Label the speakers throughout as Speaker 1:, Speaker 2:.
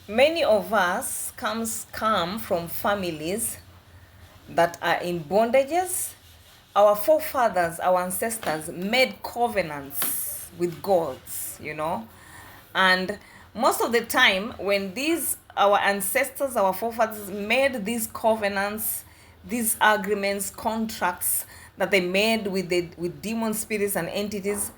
Speaker 1: Many of us come from families that are in bondages. Our forefathers, our ancestors made covenants with gods, and most of the time when these our ancestors, our forefathers made these covenants, these agreements, contracts that they made with demon spirits and entities,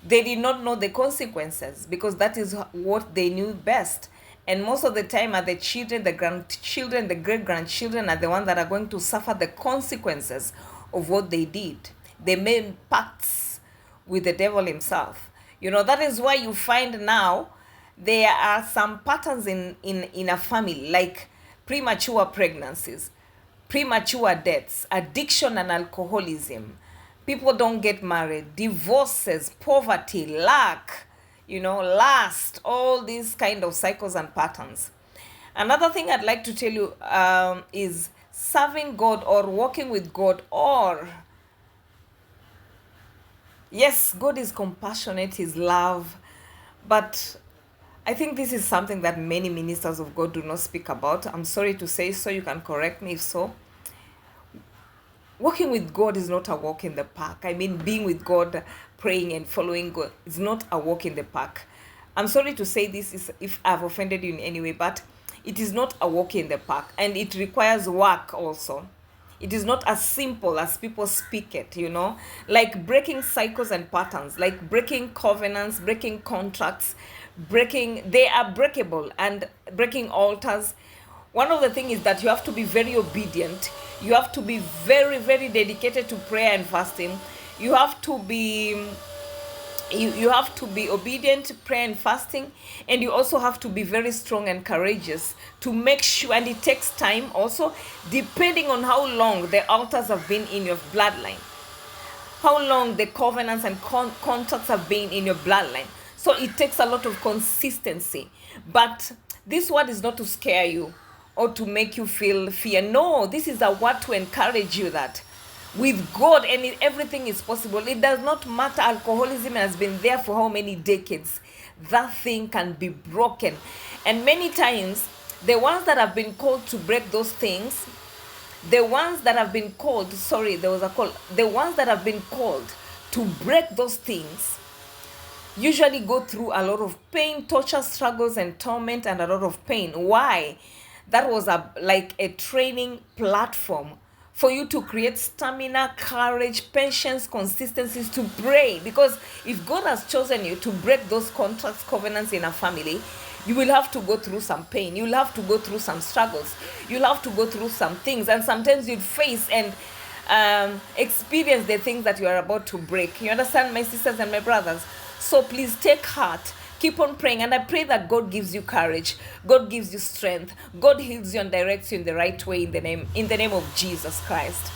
Speaker 1: they did not know the consequences because that is what they knew best. And most of the time are the children, the grandchildren, the great grandchildren are the ones that are going to suffer the consequences of what they did. They made pacts with the devil himself. That is why you find now there are some patterns in a family, like premature pregnancies, premature deaths, addiction and alcoholism. People don't get married, divorces, poverty, lack, lust, all these kind of cycles and patterns. Another thing I'd like to tell you is serving God or walking with God, or yes, God is compassionate, His love, but I think this is something that many ministers of God do not speak about. I'm sorry to say so, you can correct me if so. Walking with God is not a walk in the park. I mean, being with God, praying and following God is not a walk in the park. I'm sorry to say this if I've offended you in any way, but it is not a walk in the park, and it requires work also. It is not as simple as people speak it, like breaking cycles and patterns, like breaking covenants, breaking contracts, they are breakable, and breaking altars. One of the things is that you have to be very obedient. You have to be very, very dedicated to prayer and fasting. You have to be you have to be obedient to prayer and fasting, and you also have to be very strong and courageous to make sure, and it takes time also, depending on how long the altars have been in your bloodline, how long the covenants and contracts have been in your bloodline. So it takes a lot of consistency. But this word is not to scare you or to make you feel fear. No, this is a word to encourage you that with God everything is possible. It does not matter. Alcoholism has been there for how many decades. That thing can be broken. And many times, the ones that have been called to break those things, the ones that have been called, the ones that have been called to break those things usually go through a lot of pain, torture, struggles, and torment, and a lot of pain. Why? That was like a training platform for you to create stamina, courage, patience, consistencies to pray. Because if God has chosen you to break those contracts, covenants in a family, you will have to go through some pain. You'll have to go through some struggles. You'll have to go through some things. And sometimes you'll face and experience the things that you are about to break. You understand, my sisters and my brothers? So please take heart. Keep on praying, and I pray that God gives you courage. God gives you strength. God heals you and directs you in the right way in the name of Jesus Christ.